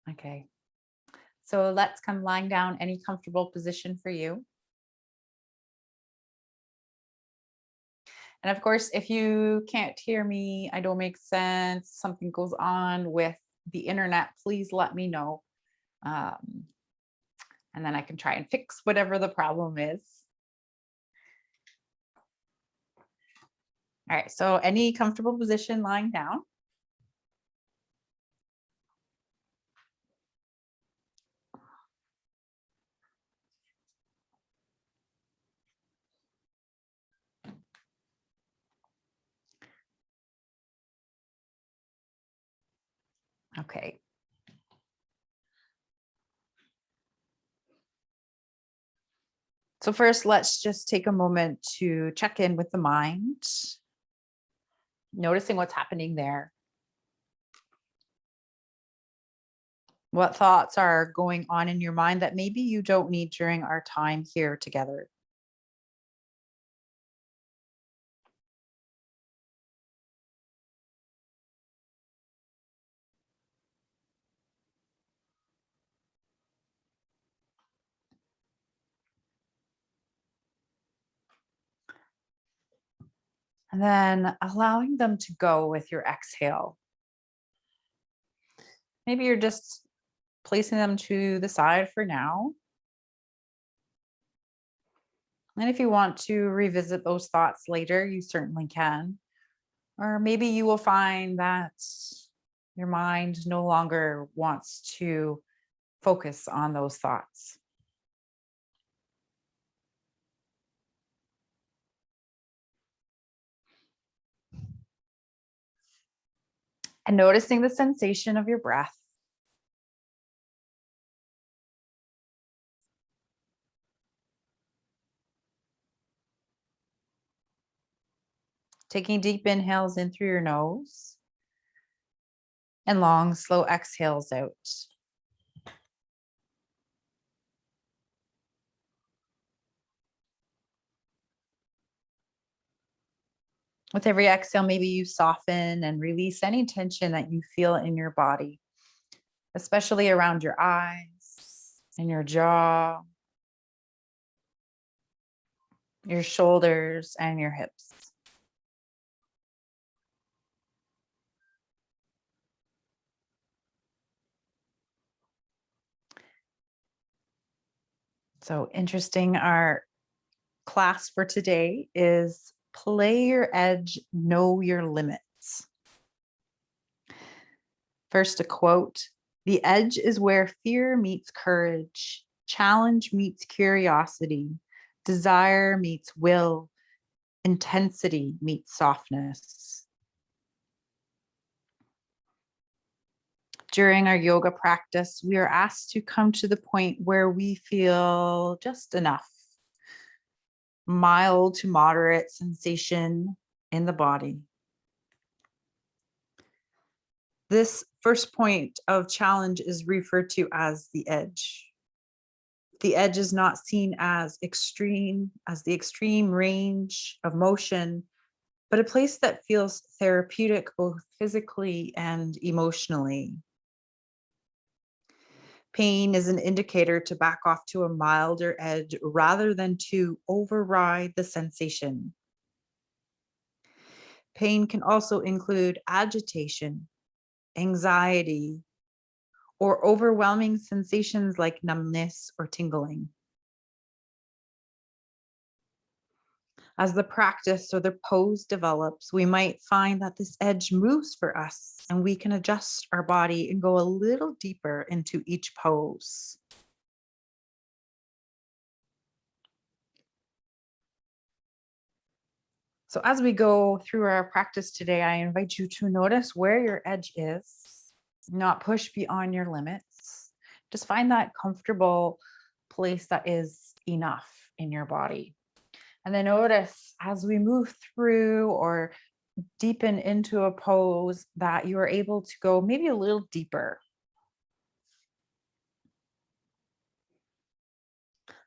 Okay. So let's come lying down, any comfortable position for you. And of course, if you can't hear me, I don't make sense, something goes on with the internet, please let me know. Um, and then I can try and fix whatever the problem is. All right, so any comfortable position lying down. Okay. So first, let's just take a moment to check in with the mind, noticing what's happening there. What thoughts are going on in your mind that maybe you don't need during our time here together? And then allowing them to go with your exhale. Maybe you're just placing them to the side for now. And if you want to revisit those thoughts later, you certainly can. Or maybe you will find that your mind no longer wants to focus on those thoughts. And noticing the sensation of your breath. Taking deep inhales in through your nose and long, slow exhales out. With every exhale, maybe you soften and release any tension that you feel in your body, especially around your eyes and your jaw, your shoulders, and your hips. So interesting. Our class for today is play your edge, know your limits. First, a quote: "The edge is where fear meets courage, challenge meets curiosity, desire meets will, intensity meets softness." During our yoga practice, we are asked to come to the point where we feel just enough, mild to moderate sensation in the body. This first point of challenge is referred to as the edge. The edge is not seen as the extreme range of motion, but a place that feels therapeutic both physically and emotionally. Pain is an indicator to back off to a milder edge rather than to override the sensation. Pain can also include agitation, anxiety, or overwhelming sensations like numbness or tingling. As the practice or the pose develops, we might find that this edge moves for us and we can adjust our body and go a little deeper into each pose. So as we go through our practice today, I invite you to notice where your edge is, not push beyond your limits. Just find that comfortable place that is enough in your body. And then notice as we move through or deepen into a pose that you are able to go maybe a little deeper.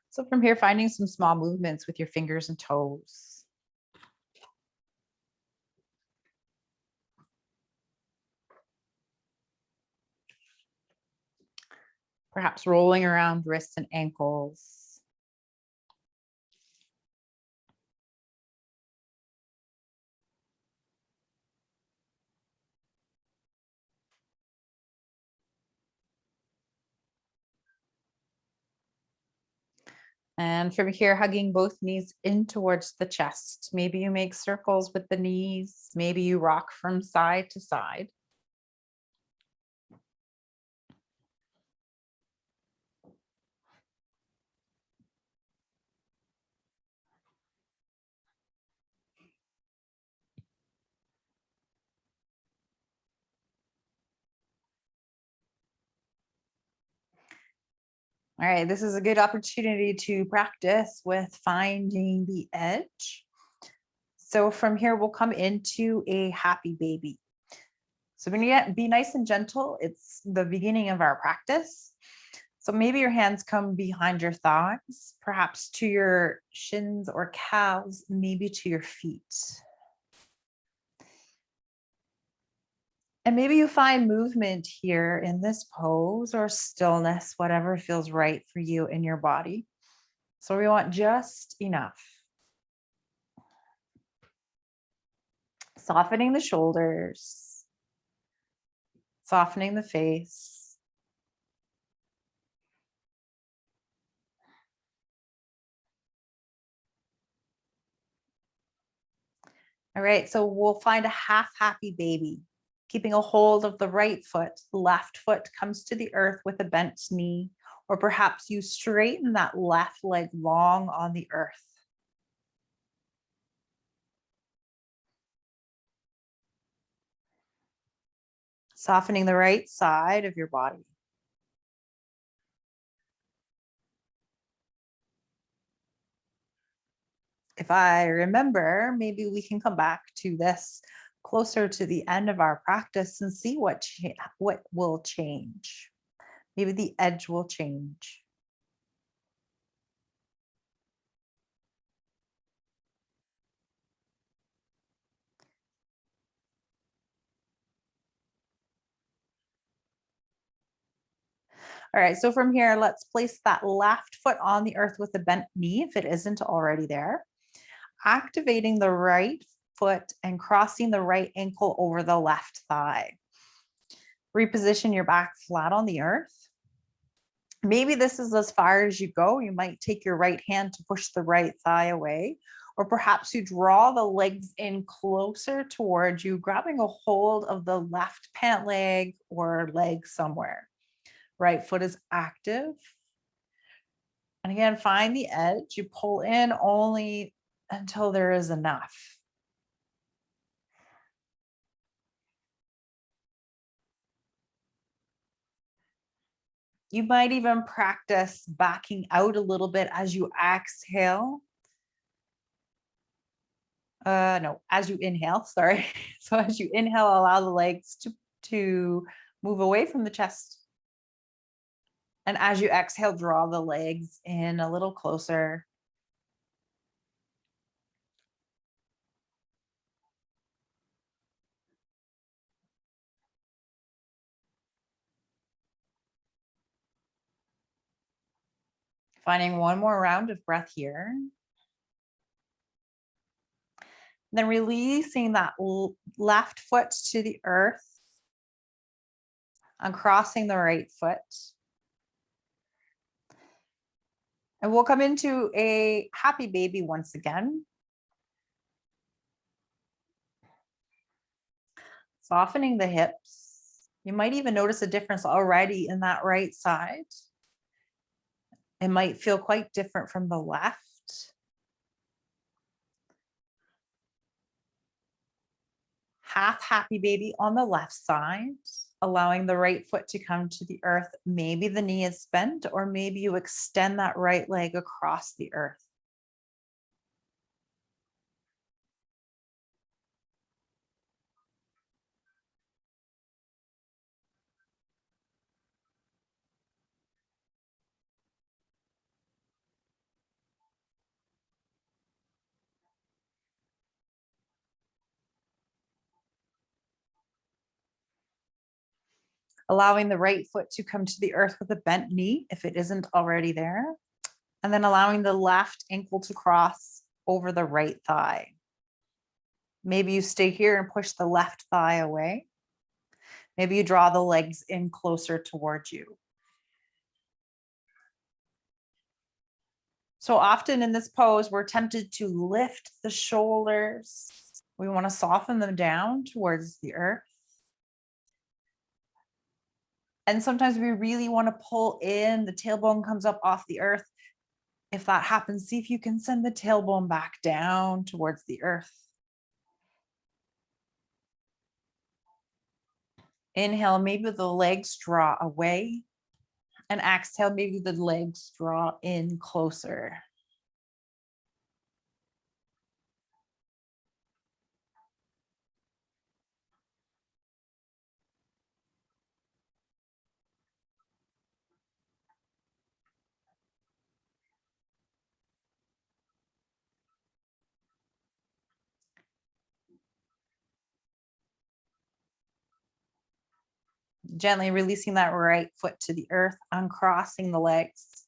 So from here, finding some small movements with your fingers and toes. Perhaps rolling around wrists and ankles. And from here, hugging both knees in towards the chest. Maybe you make circles with the knees. Maybe you rock from side to side. All right, this is a good opportunity to practice with finding the edge. So from here, we'll come into a happy baby. So when you be nice and gentle, it's the beginning of our practice. So maybe your hands come behind your thighs, perhaps to your shins or calves, maybe to your feet. And maybe you find movement here in this pose or stillness, whatever feels right for you in your body. So we want just enough. Softening the shoulders, softening the face. All right, so we'll find a half happy baby, keeping a hold of the right foot. The left foot comes to the earth with a bent knee, or perhaps you straighten that left leg long on the earth. Softening the right side of your body. If I remember, maybe we can come back to this closer to the end of our practice and see what will change. Maybe the edge will change. All right, so from here, let's place that left foot on the earth with a bent knee if it isn't already there. Activating the right foot and crossing the right ankle over the left thigh. Reposition your back flat on the earth. Maybe this is as far as you go. You might take your right hand to push the right thigh away, or perhaps you draw the legs in closer towards you, grabbing a hold of the left pant leg or leg somewhere. Right foot is active. And again, find the edge. You pull in only until there is enough. You might even practice backing out a little bit as you exhale. No, as you inhale, sorry. So as you inhale, allow the legs to move away from the chest. And as you exhale, draw the legs in a little closer. Finding one more round of breath here. Then releasing that left foot to the earth and crossing the right foot. And we'll come into a happy baby once again. Softening the hips. You might even notice a difference already in that right side. It might feel quite different from the left. Half happy baby on the left side, allowing the right foot to come to the earth. Maybe the knee is bent, or maybe you extend that right leg across the earth. allowing the right foot to come to the earth with a bent knee if it isn't already there, and then allowing the left ankle to cross over the right thigh. Maybe you stay here and push the left thigh away. Maybe you draw the legs in closer towards you. So often in this pose, we're tempted to lift the shoulders. We want to soften them down towards the earth. And sometimes we really want to pull in, the tailbone comes up off the earth. If that happens, see if you can send the tailbone back down towards the earth. Inhale, maybe the legs draw away. And exhale, maybe the legs draw in closer. Gently releasing that right foot to the earth, uncrossing the legs.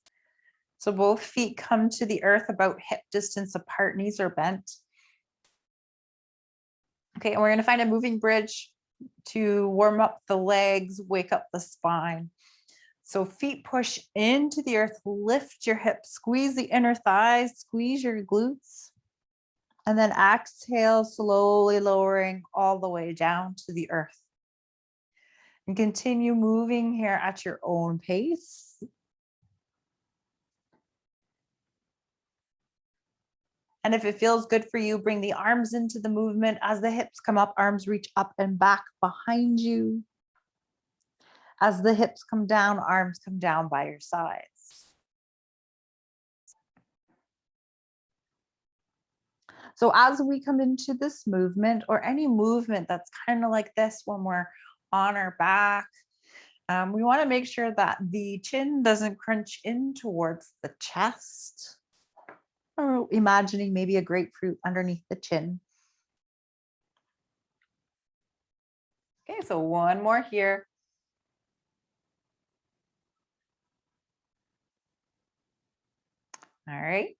So both feet come to the earth about hip distance apart, knees are bent. Okay, and we're going to find a moving bridge to warm up the legs, wake up the spine. So feet push into the earth, lift your hips, squeeze the inner thighs, squeeze your glutes. And then exhale, slowly lowering all the way down to the earth. And continue moving here at your own pace. And if it feels good for you, bring the arms into the movement. As the hips come up, arms reach up and back behind you. As the hips come down, arms come down by your sides. So as we come into this movement, or any movement that's kind of like this when we're on our back, we want to make sure that the chin doesn't crunch in towards the chest, or imagining maybe a grapefruit underneath the chin. Okay, so one more here. All right.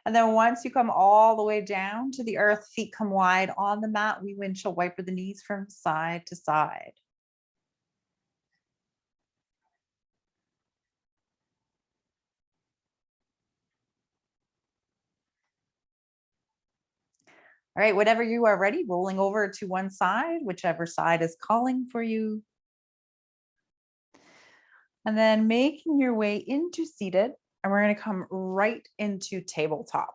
And then once you come all the way down to the earth, feet come wide on the mat, we windshield wiper the knees from side to side. All right, whatever you are ready, rolling over to one side, whichever side is calling for you. And then making your way into seated, and we're going to come right into tabletop.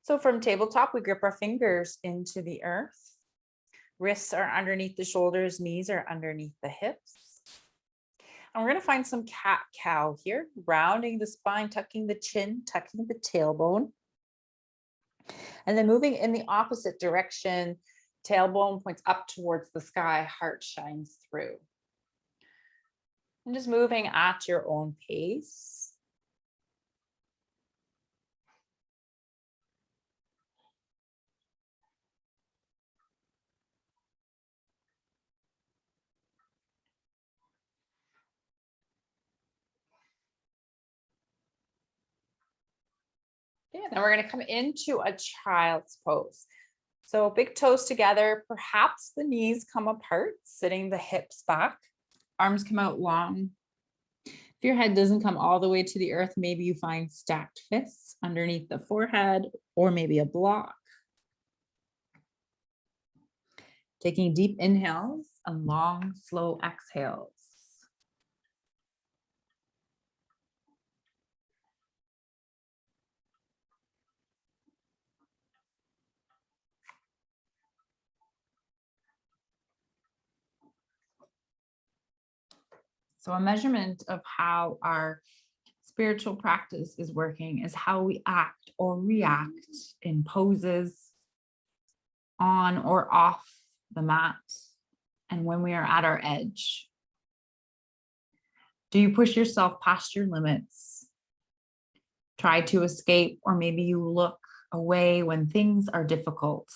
So from tabletop, we grip our fingers into the earth. Wrists are underneath the shoulders, knees are underneath the hips. And we're going to find some cat-cow here, rounding the spine, tucking the chin, tucking the tailbone. And then moving in the opposite direction, tailbone points up towards the sky, heart shines through. And just moving at your own pace. Okay, then we're going to come into a child's pose. So big toes together, perhaps the knees come apart, sitting the hips back, arms come out long. If your head doesn't come all the way to the earth, maybe you find stacked fists underneath the forehead, or maybe a block. Taking deep inhales and long, slow exhales. So a measurement of how our spiritual practice is working is how we act or react in poses, on or off the mat, and when we are at our edge. Do you push yourself past your limits? Try to escape, or maybe you look away when things are difficult.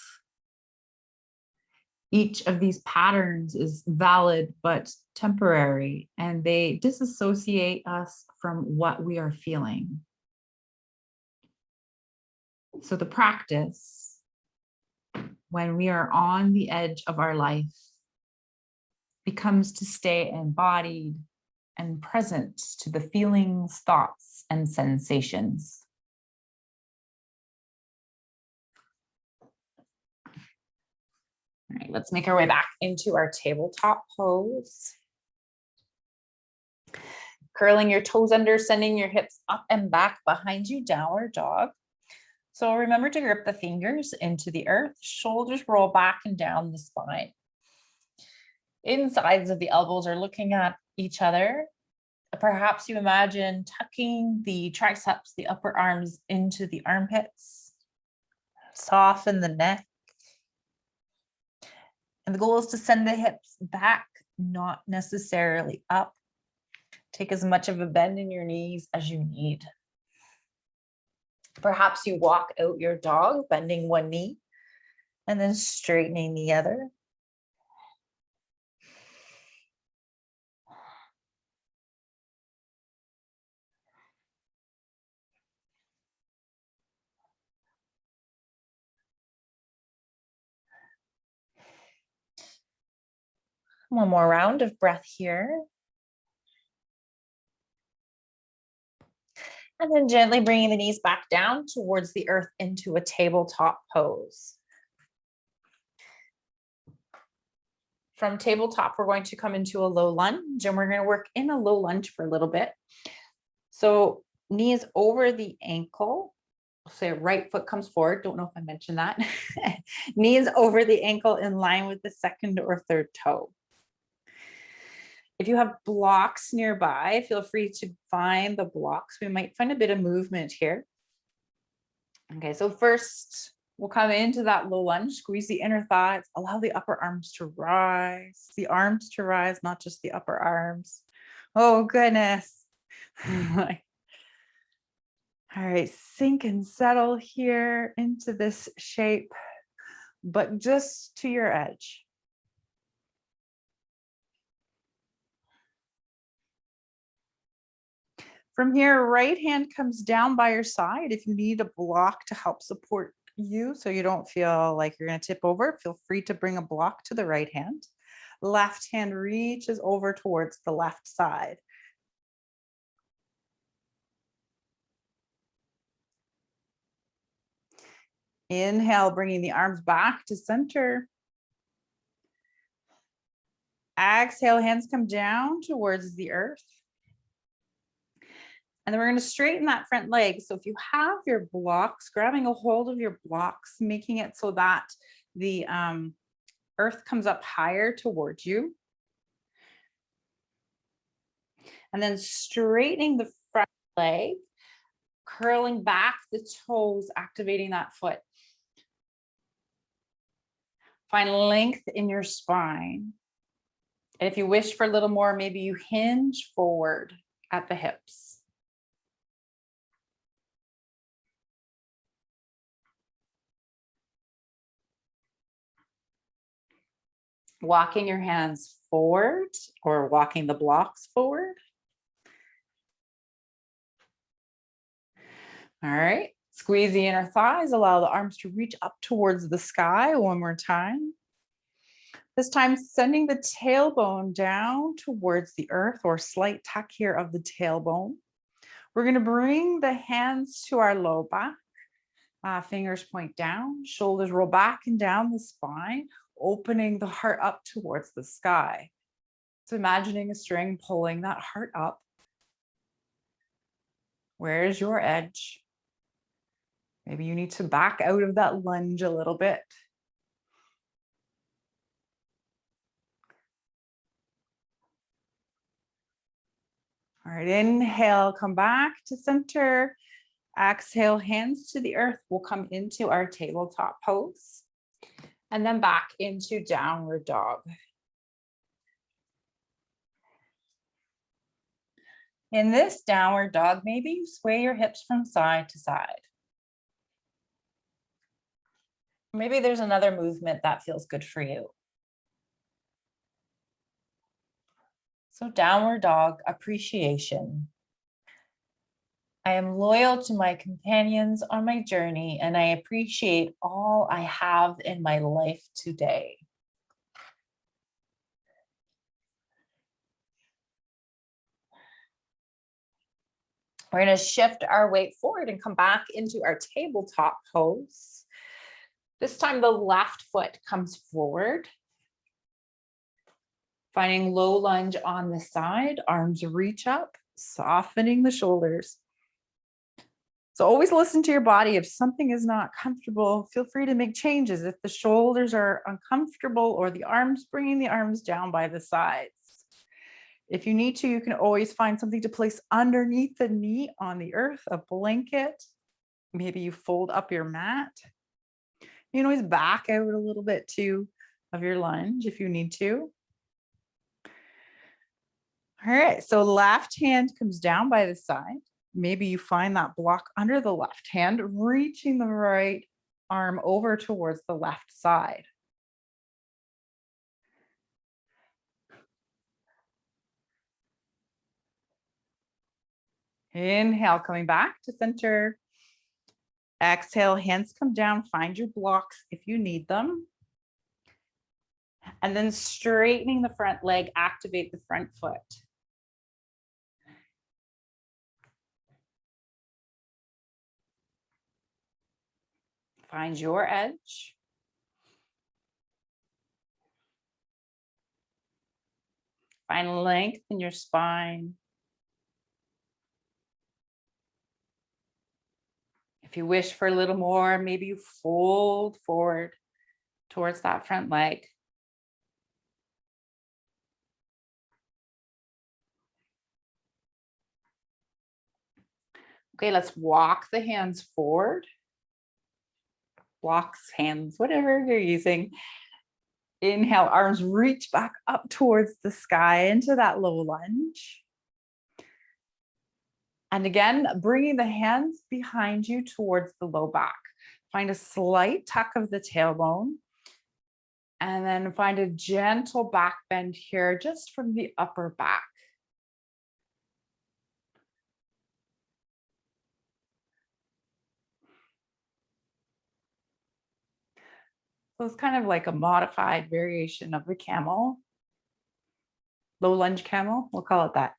Each of these patterns is valid but temporary, and they disassociate us from what we are feeling. So the practice, when we are on the edge of our life, becomes to stay embodied and present to the feelings, thoughts, and sensations. All right, let's make our way back into our tabletop pose. Curling your toes under, sending your hips up and back behind you, downward dog. So remember to grip the fingers into the earth, shoulders roll back and down the spine. Insides of the elbows are looking at each other. Perhaps you imagine tucking the triceps, the upper arms into the armpits. Soften the neck. And the goal is to send the hips back, not necessarily up. Take as much of a bend in your knees as you need. Perhaps you walk out your dog, bending one knee and then straightening the other. One more round of breath here. And then gently bringing the knees back down towards the earth into a tabletop pose. From tabletop, we're going to come into a low lunge, and we're going to work in a low lunge for a little bit. So knees over the ankle. Say right foot comes forward. Don't know if I mentioned that. Knees over the ankle in line with the second or third toe. If you have blocks nearby, feel free to find the blocks. We might find a bit of movement here. Okay, so first we'll come into that low lunge, squeeze the inner thighs, allow the upper arms to rise, not just the upper arms. Oh, goodness. All right, sink and settle here into this shape, but just to your edge. From here, right hand comes down by your side. If you need a block to help support you so you don't feel like you're going to tip over, feel free to bring a block to the right hand. Left hand reaches over towards the left side. Inhale, bringing the arms back to center. Exhale, hands come down towards the earth. And then we're going to straighten that front leg. So if you have your blocks, grabbing a hold of your blocks, making it so that the earth comes up higher towards you. And then straightening the front leg, curling back the toes, activating that foot. Find length in your spine. And if you wish for a little more, maybe you hinge forward at the hips. Walking your hands forward or walking the blocks forward. All right, squeeze the inner thighs, allow the arms to reach up towards the sky one more time. This time, sending the tailbone down towards the earth, or slight tuck here of the tailbone. We're going to bring the hands to our low back. Fingers point down, shoulders roll back and down the spine, opening the heart up towards the sky. So imagining a string pulling that heart up. Where's your edge? Maybe you need to back out of that lunge a little bit. All right, inhale, come back to center. Exhale, hands to the earth. We'll come into our tabletop pose and then back into downward dog. In this downward dog, maybe you sway your hips from side to side. Maybe there's another movement that feels good for you. So downward dog, appreciation. I am loyal to my companions on my journey, and I appreciate all I have in my life today. We're going to shift our weight forward and come back into our tabletop pose. This time the left foot comes forward. Finding low lunge on the side, arms reach up, softening the shoulders. So always listen to your body. If something is not comfortable, feel free to make changes. If the shoulders are uncomfortable or the arms, bringing the arms down by the sides. If you need to, you can always find something to place underneath the knee on the earth, a blanket. Maybe you fold up your mat. You can always back out a little bit too of your lunge if you need to. All right, so left hand comes down by the side. Maybe you find that block under the left hand, reaching the right arm over towards the left side. Inhale, coming back to center. Exhale, hands come down, find your blocks if you need them. And then straightening the front leg, activate the front foot. Find your edge. Find length in your spine. If you wish for a little more, maybe you fold forward towards that front leg. Okay, let's walk the hands forward. Blocks, hands, whatever you're using. Inhale, arms reach back up towards the sky into that low lunge. And again, bringing the hands behind you towards the low back. Find a slight tuck of the tailbone. And then find a gentle back bend here, just from the upper back. So it's kind of like a modified variation of the camel. Low lunge camel, we'll call it that.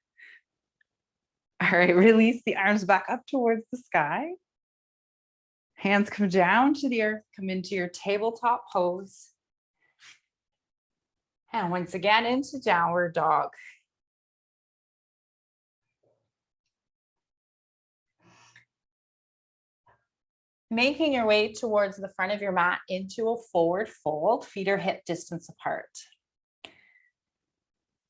All right, release the arms back up towards the sky. Hands come down to the earth, come into your tabletop pose. And once again, into downward dog. Making your way towards the front of your mat into a forward fold, feet are hip distance apart.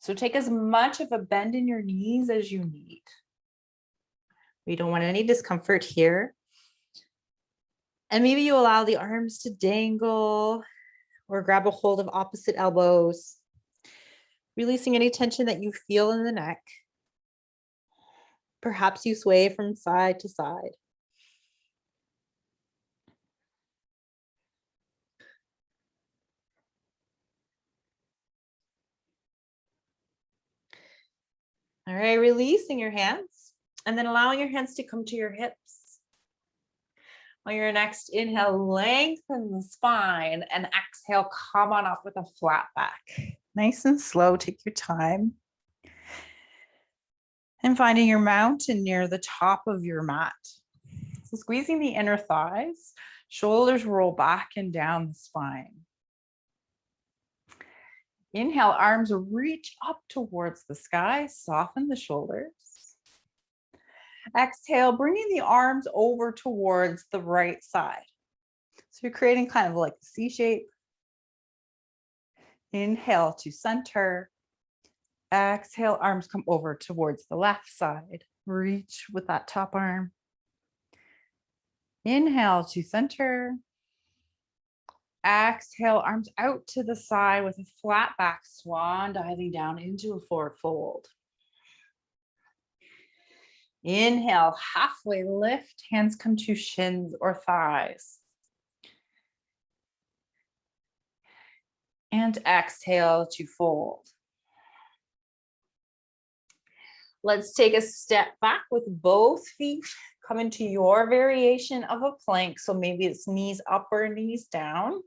So take as much of a bend in your knees as you need. We don't want any discomfort here. And maybe you allow the arms to dangle or grab a hold of opposite elbows, releasing any tension that you feel in the neck. Perhaps you sway from side to side. All right, releasing your hands and then allowing your hands to come to your hips. On your next inhale, lengthen the spine, and exhale, come on up with a flat back. Nice and slow, take your time. And finding your mountain near the top of your mat. So squeezing the inner thighs, shoulders roll back and down the spine. Inhale, arms reach up towards the sky, soften the shoulders. Exhale, bringing the arms over towards the right side. So you're creating kind of like a C shape. Inhale to center. Exhale, arms come over towards the left side. Reach with that top arm. Inhale to center. Exhale, arms out to the side with a flat back, swan diving down into a forward fold. Inhale, halfway lift, hands come to shins or thighs. And exhale to fold. Let's take a step back with both feet. Come into your variation of a plank. So maybe it's knees up or knees down.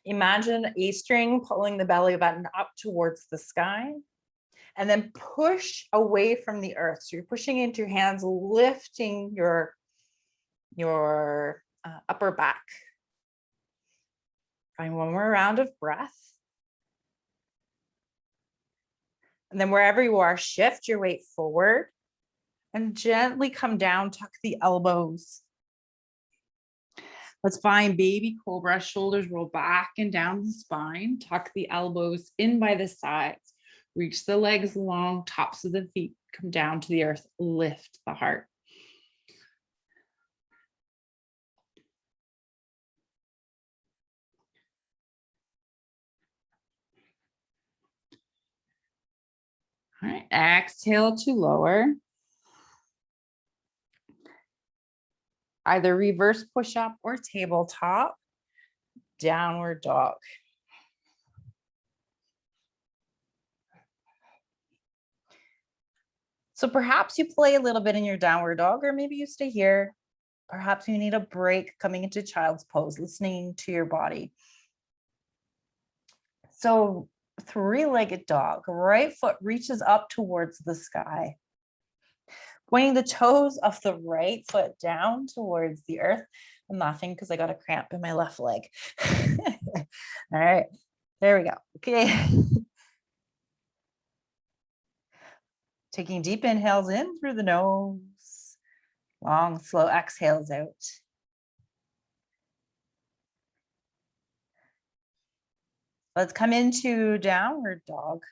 Imagine a string pulling the belly button up towards the sky. And then push away from the earth. So you're pushing into your hands, lifting your upper back. Find one more round of breath. And then wherever you are, shift your weight forward and gently come down, tuck the elbows. Let's find baby cobra, shoulders roll back and down the spine, tuck the elbows in by the sides, reach the legs long, tops of the feet come down to the earth, lift the heart. All right, exhale to lower. Either reverse push-up or tabletop, downward dog. So perhaps you play a little bit in your downward dog, or maybe you stay here. Perhaps you need a break coming into child's pose, listening to your body. So three-legged dog, right foot reaches up towards the sky. Pointing the toes of the right foot down towards the earth. I'm laughing because I got a cramp in my left leg. All right, there we go. Okay. Taking deep inhales in through the nose, long, slow exhales out. Let's come into downward dog.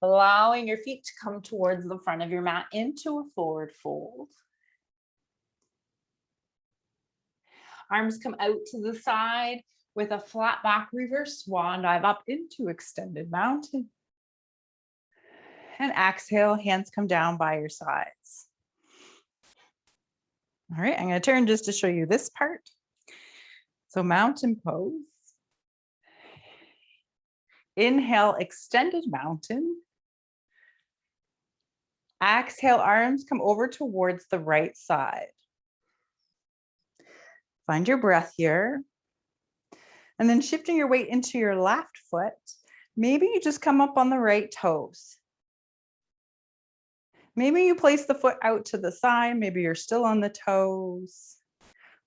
Allowing your feet to come towards the front of your mat into a forward fold. Arms come out to the side with a flat back reverse swan dive up into extended mountain. And exhale, hands come down by your sides. All right, I'm going to turn just to show you this part. So mountain pose. Inhale, extended mountain. Exhale, arms come over towards the right side. Find your breath here. And then shifting your weight into your left foot, maybe you just come up on the right toes. Maybe you place the foot out to the side, maybe you're still on the toes,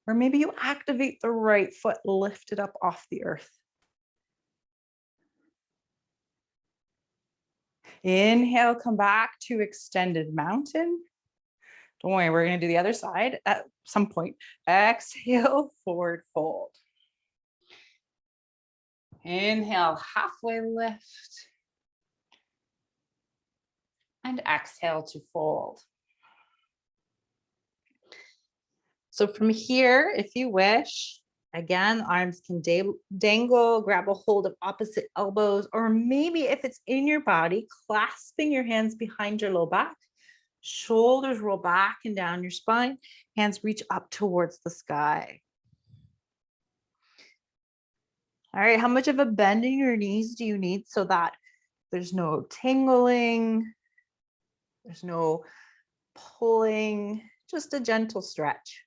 or maybe you activate the right foot, lift it up off the earth. Inhale, come back to extended mountain. Don't worry, we're going to do the other side at some point. Exhale, forward fold. Inhale, halfway lift. And exhale to fold. So from here, if you wish, again, arms can dangle, grab a hold of opposite elbows, or maybe if it's in your body, clasping your hands behind your low back, shoulders roll back and down your spine, hands reach up towards the sky. All right, how much of a bend in your knees do you need so that there's no tingling, there's no pulling, just a gentle stretch.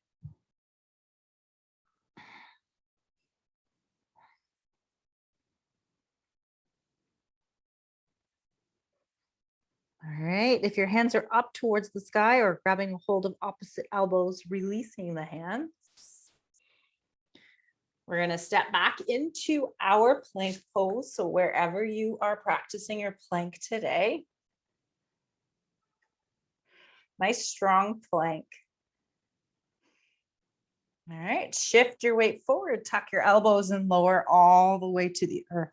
All right, if your hands are up towards the sky or grabbing a hold of opposite elbows, releasing the hands. We're going to step back into our plank pose. So wherever you are practicing your plank today, nice strong plank. All right, shift your weight forward, tuck your elbows and lower all the way to the earth.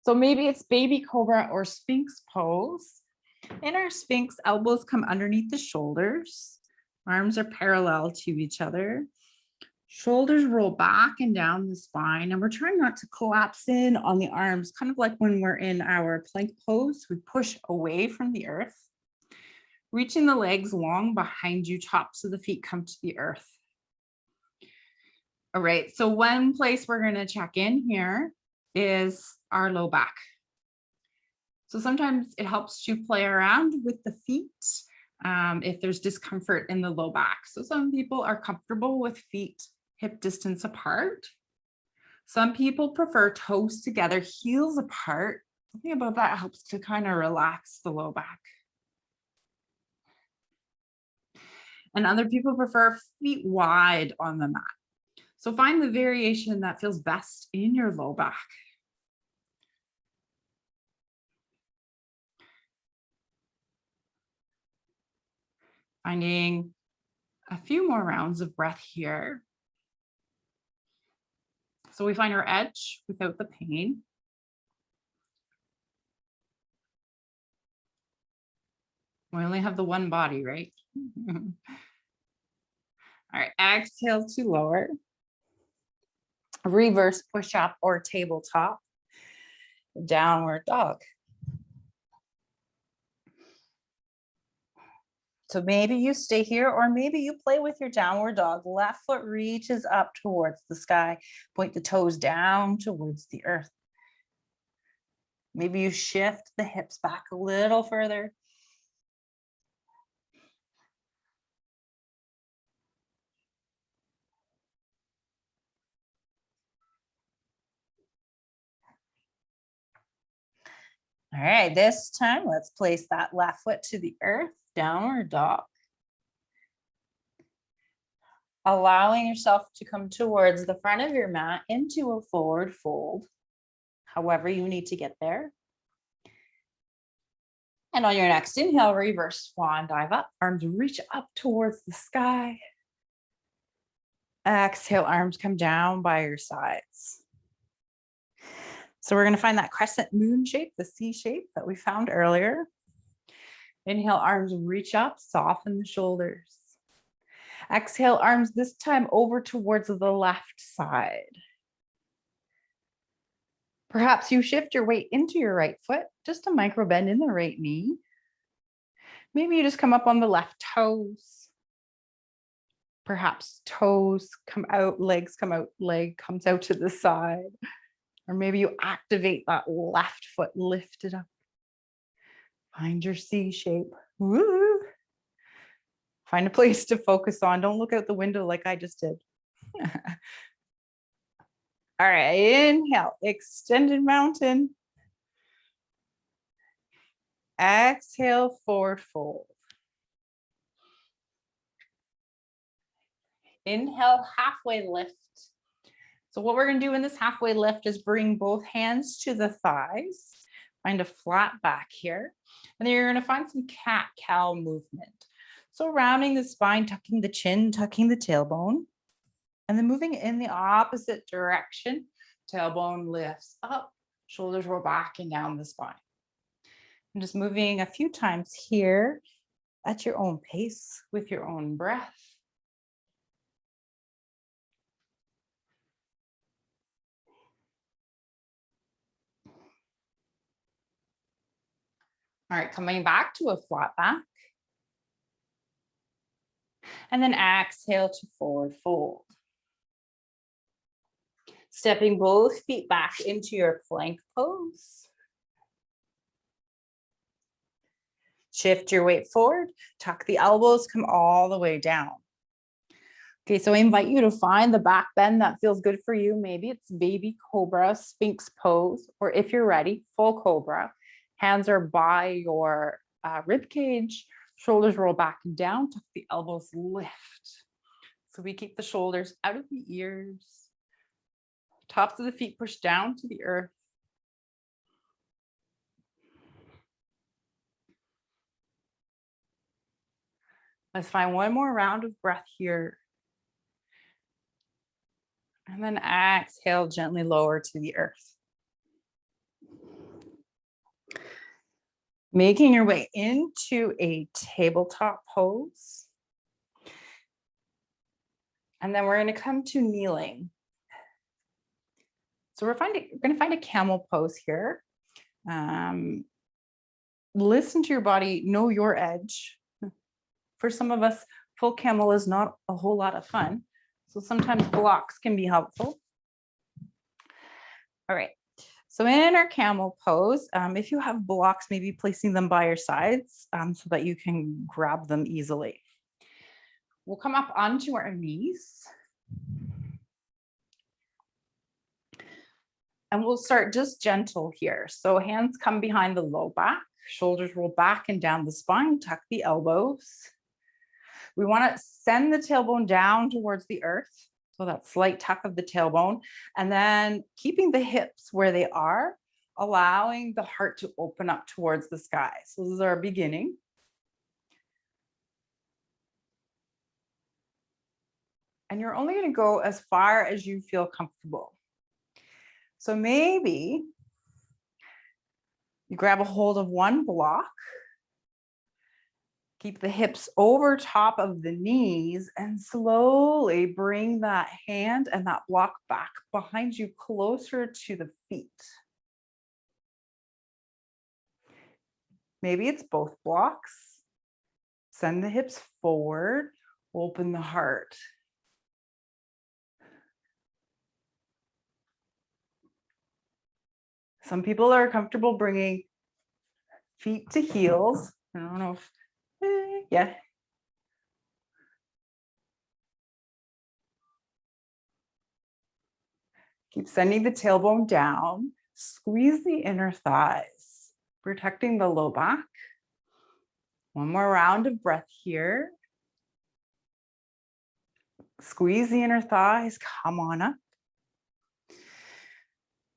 So maybe it's baby cobra or sphinx pose. In our sphinx, elbows come underneath the shoulders. Arms are parallel to each other. Shoulders roll back and down the spine. And we're trying not to collapse in on the arms, kind of like when we're in our plank pose, we push away from the earth. Reaching the legs long behind you, tops of the feet come to the earth. All right, so one place we're going to check in here is our low back. So sometimes it helps to play around with the feet if there's discomfort in the low back. So some people are comfortable with feet hip distance apart. Some people prefer toes together, heels apart. Something about that helps to kind of relax the low back. And other people prefer feet wide on the mat. So find the variation that feels best in your low back. Finding a few more rounds of breath here. So we find our edge without the pain. We only have the one body, right? All right, exhale to lower. Reverse push-up or tabletop. Downward dog. So maybe you stay here, or maybe you play with your downward dog. Left foot reaches up towards the sky. Point the toes down towards the earth. Maybe you shift the hips back a little further. All right, this time let's place that left foot to the earth, downward dog. Allowing yourself to come towards the front of your mat into a forward fold, however you need to get there. And on your next inhale, reverse swan dive up, arms reach up towards the sky. Exhale, arms come down by your sides. So we're going to find that crescent moon shape, the C shape that we found earlier. Inhale, arms reach up, soften the shoulders. Exhale, arms this time over towards the left side. Perhaps you shift your weight into your right foot, just a micro bend in the right knee. Maybe you just come up on the left toes. Perhaps toes come out, legs come out, leg comes out to the side. Or maybe you activate that left foot, lift it up. Find your C shape. Woo. Find a place to focus on. Don't look out the window like I just did. All right, inhale, extended mountain. Exhale, forward fold. Inhale, halfway lift. So what we're going to do in this halfway lift is bring both hands to the thighs. Find a flat back here. And then you're going to find some cat-cow movement. So rounding the spine, tucking the chin, tucking the tailbone, and then moving in the opposite direction. Tailbone lifts up, shoulders roll back and down the spine. And just moving a few times here at your own pace with your own breath. All right, coming back to a flat back. And then exhale to forward fold. Stepping both feet back into your plank pose. Shift your weight forward, tuck the elbows, come all the way down. Okay, so I invite you to find the back bend that feels good for you. Maybe it's baby cobra, sphinx pose, or if you're ready, full cobra. Hands are by your rib cage, shoulders roll back and down, tuck the elbows, lift. So we keep the shoulders out of the ears. Tops of the feet push down to the earth. Let's find one more round of breath here. And then exhale, gently lower to the earth. Making your way into a tabletop pose. And then we're going to come to kneeling. So we're going to find a camel pose here. Listen to your body, know your edge. For some of us, full camel is not a whole lot of fun. So sometimes blocks can be helpful. All right. So in our camel pose, if you have blocks, maybe placing them by your sides so that you can grab them easily. We'll come up onto our knees. And we'll start just gentle here. So hands come behind the low back, shoulders roll back and down the spine, tuck the elbows. We want to send the tailbone down towards the earth. So that slight tuck of the tailbone, and then keeping the hips where they are, allowing the heart to open up towards the sky. So this is our beginning. And you're only going to go as far as you feel comfortable. So maybe you grab a hold of one block, keep the hips over top of the knees, and slowly bring that hand and that block back behind you closer to the feet. Maybe it's both blocks. Send the hips forward, open the heart. Some people are comfortable bringing feet to heels. I don't know if, yeah. Keep sending the tailbone down. Squeeze the inner thighs, protecting the low back. One more round of breath here. Squeeze the inner thighs, come on up.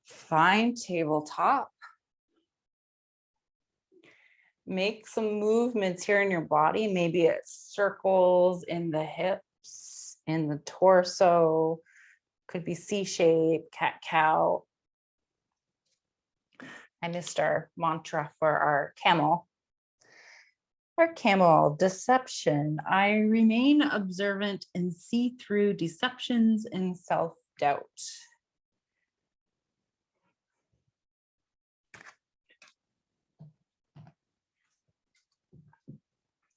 Find tabletop. Make some movements here in your body. Maybe it's circles in the hips, in the torso. Could be C-shape, cat-cow. I missed our mantra for our camel. Our camel, deception. I remain observant and see through deceptions and self-doubt.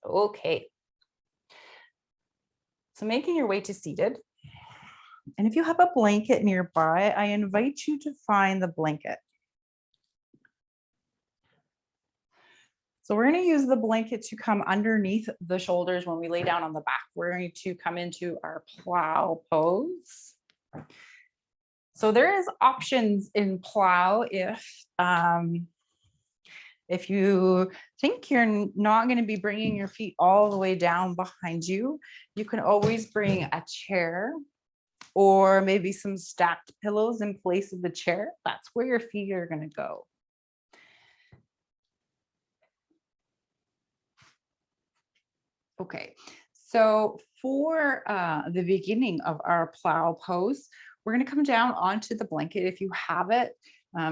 Okay. So making your way to seated. And if you have a blanket nearby, I invite you to find the blanket. So we're going to use the blanket to come underneath the shoulders when we lay down on the back. We're going to come into our plow pose. So there is options in plow if you think you're not going to be bringing your feet all the way down behind you, you can always bring a chair or maybe some stacked pillows in place of the chair. That's where your feet are going to go. Okay, so for the beginning of our plow pose, we're going to come down onto the blanket if you have it.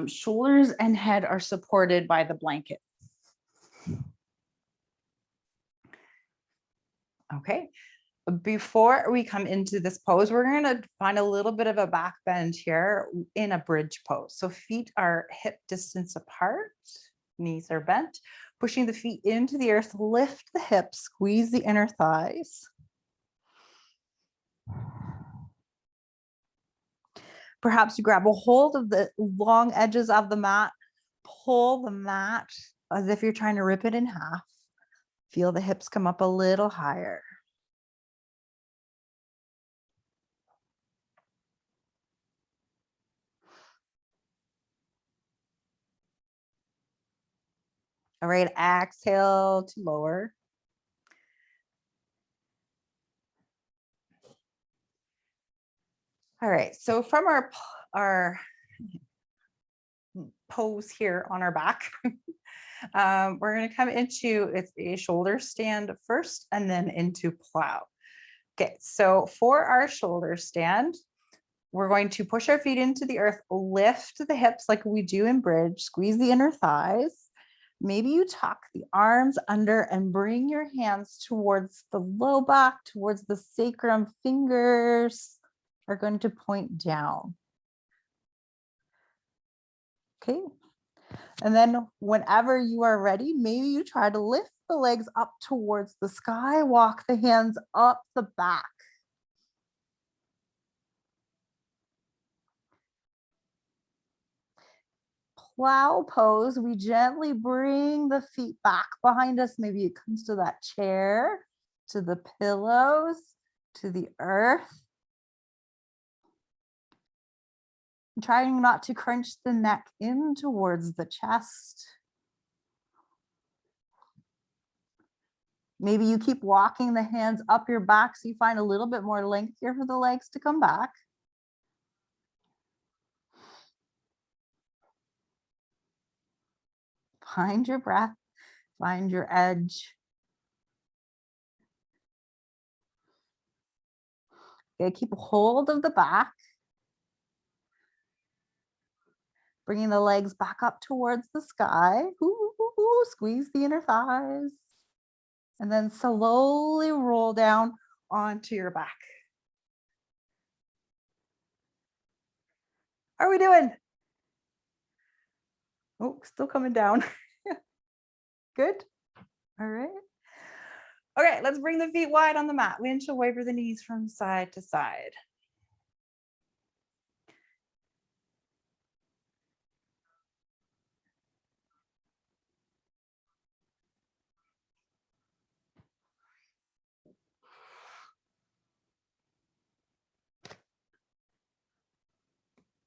Shoulders and head are supported by the blanket. Okay, before we come into this pose, we're going to find a little bit of a back bend here in a bridge pose. So feet are hip distance apart, knees are bent, pushing the feet into the earth, lift the hips, squeeze the inner thighs. Perhaps you grab a hold of the long edges of the mat, pull the mat as if you're trying to rip it in half. Feel the hips come up a little higher. All right, exhale to lower. All right, so from our pose here on our back, we're going to come into it's a shoulder stand first and then into plow. Okay, so for our shoulder stand, we're going to push our feet into the earth, lift the hips like we do in bridge, squeeze the inner thighs. Maybe you tuck the arms under and bring your hands towards the low back, towards the sacrum. Fingers are going to point down. Okay. And then whenever you are ready, maybe you try to lift the legs up towards the sky, walk the hands up the back. plow pose, we gently bring the feet back behind us. Maybe it comes to that chair, to the pillows, to the earth. Trying not to crunch the neck in towards the chest. Maybe you keep walking the hands up your back so you find a little bit more length here for the legs to come back. Find your breath, find your edge. Okay, keep a hold of the back. Bringing the legs back up towards the sky. Ooh, ooh, ooh, squeeze the inner thighs. And then slowly roll down onto your back. How are we doing? Oh, still coming down. Good. All right. Okay, let's bring the feet wide on the mat. Windshield wiper the knees from side to side.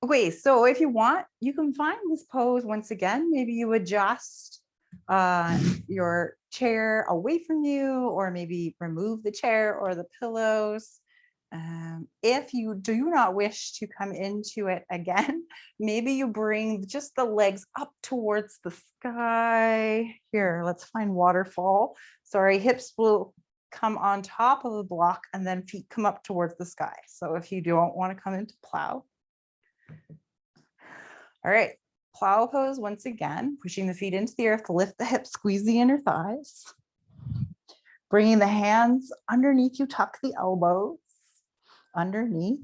Okay, so if you want, you can find this pose once again. Maybe you adjust your chair away from you, or maybe remove the chair or the pillows. If you do not wish to come into it again, maybe you bring just the legs up towards the sky. Here, let's find waterfall. Sorry, hips will come on top of the block and then feet come up towards the sky. So if you don't want to come into plow. All right, plow pose once again, pushing the feet into the earth, lift the hips, squeeze the inner thighs. Bringing the hands underneath you, tuck the elbows underneath.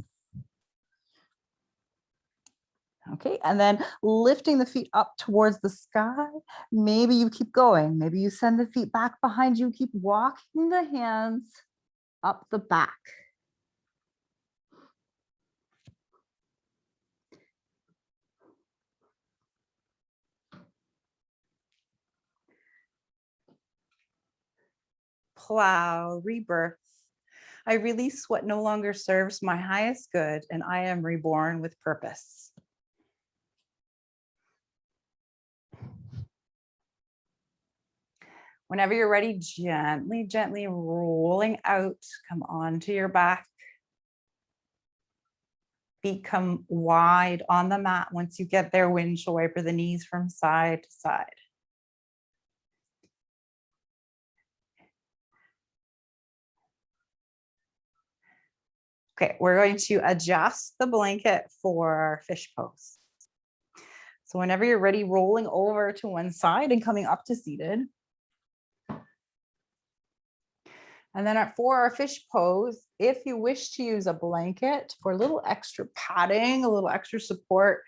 Okay, and then lifting the feet up towards the sky. Maybe you keep going. Maybe you send the feet back behind you, keep walking the hands up the back. Plow, rebirth. I release what no longer serves my highest good, and I am reborn with purpose. Whenever you're ready, gently, gently rolling out, come onto your back. Feet come wide on the mat. Once you get there, windshield wiper the knees from side to side. Okay, we're going to adjust the blanket for our fish pose. So whenever you're ready, rolling over to one side and coming up to seated. And then for our fish pose, if you wish to use a blanket for a little extra padding, a little extra support,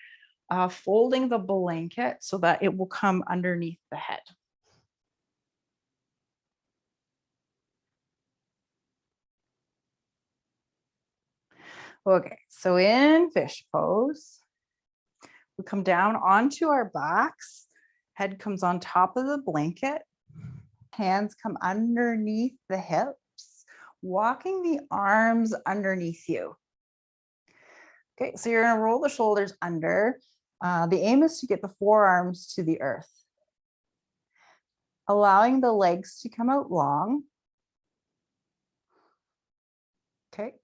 folding the blanket so that it will come underneath the head. Okay, so in fish pose, we come down onto our backs, head comes on top of the blanket, hands come underneath the hips, walking the arms underneath you. Okay, so you're gonna roll the shoulders under. The aim is to get the forearms to the earth, allowing the legs to come out long. Okay,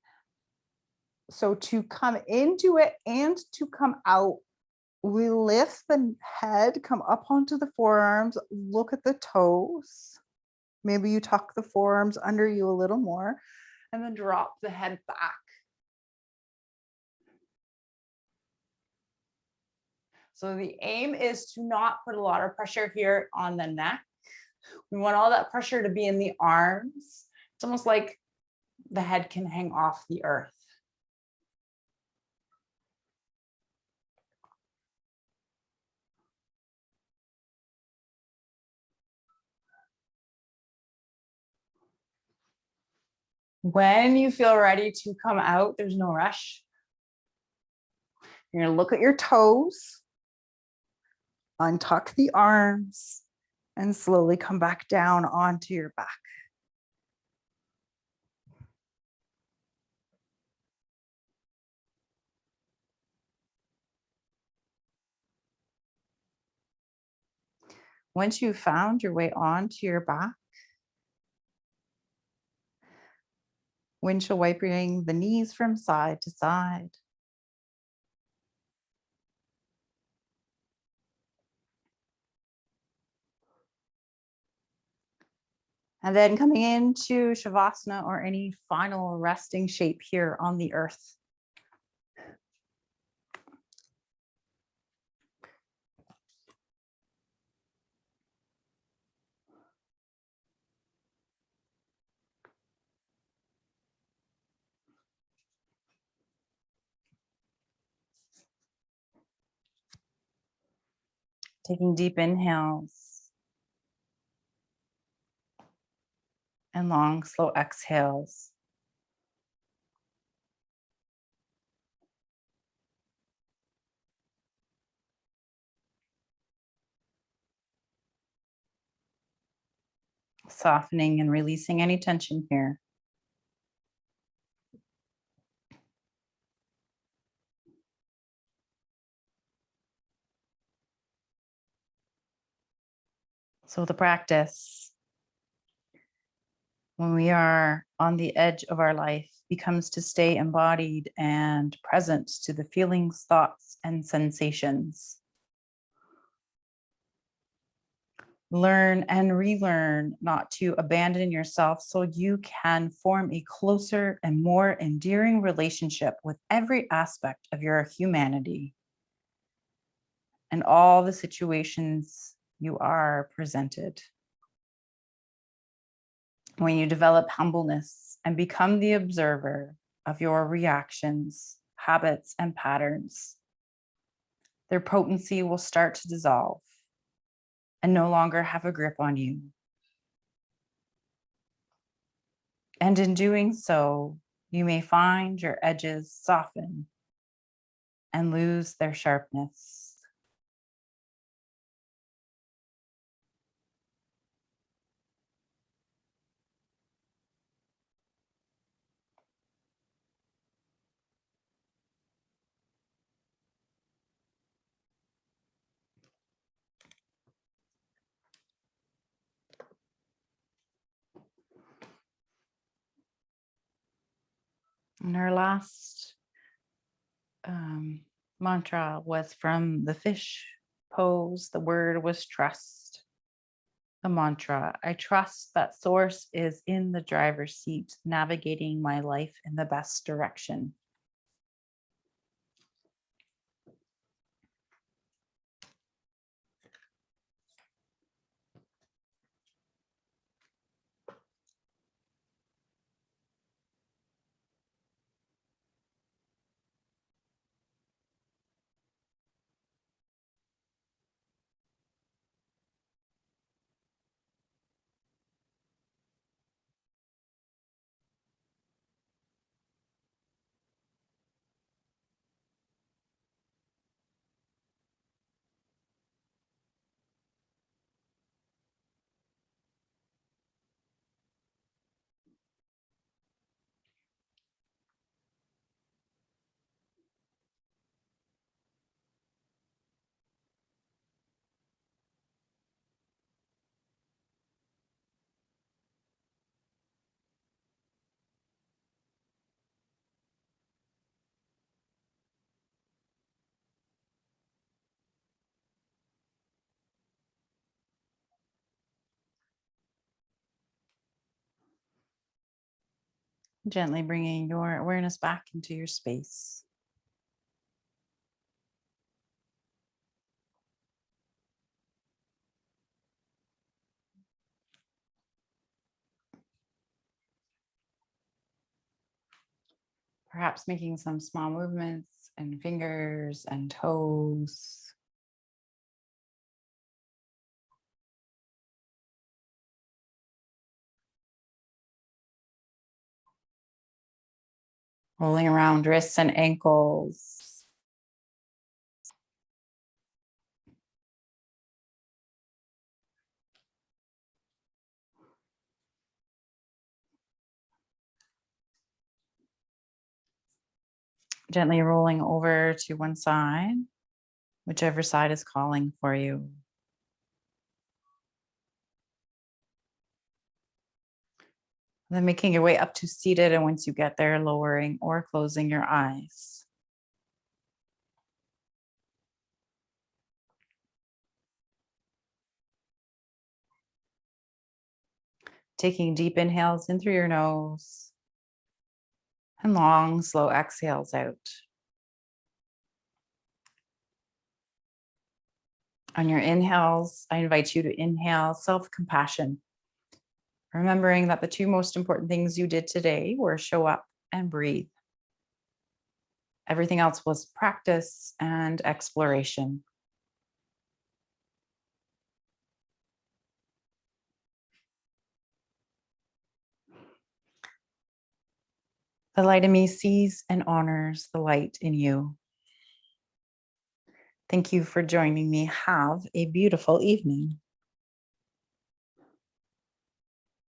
so to come into it and to come out, we lift the head, come up onto the forearms, look at the toes. Maybe you tuck the forearms under you a little more, and then drop the head back. So the aim is to not put a lot of pressure here on the neck. We want all that pressure to be in the arms. It's almost like the head can hang off the earth. When you feel ready to come out, there's no rush. You're gonna look at your toes. Untuck the arms and slowly come back down onto your back. Once you've found your way onto your back, windshield wiping the knees from side to side. And then coming into Shavasana or any final resting shape here on the earth. Taking deep inhales and long, slow exhales. Softening and releasing any tension here. So the practice, when we are on the edge of our life, becomes to stay embodied and present to the feelings, thoughts, and sensations. Learn and relearn not to abandon yourself so you can form a closer and more endearing relationship with every aspect of your humanity and all the situations you are presented. When you develop humbleness and become the observer of your reactions, habits, and patterns, their potency will start to dissolve and no longer have a grip on you. And in doing so, you may find your edges soften and lose their sharpness. And our last mantra was from the fish pose. The word was trust. The mantra, I trust that source is in the driver's seat, navigating my life in the best direction. Gently bringing your awareness back into your space. Perhaps making some small movements and fingers and toes. Rolling around wrists and ankles. Gently rolling over to one side, whichever side is calling for you. Then making your way up to seated, and once you get there, lowering or closing your eyes. Taking deep inhales in through your nose and long, slow exhales out. On your inhales, I invite you to inhale self-compassion, remembering that the two most important things you did today were show up and breathe. Everything else was practice and exploration. The light in me sees and honors the light in you. Thank you for joining me. Have a beautiful evening.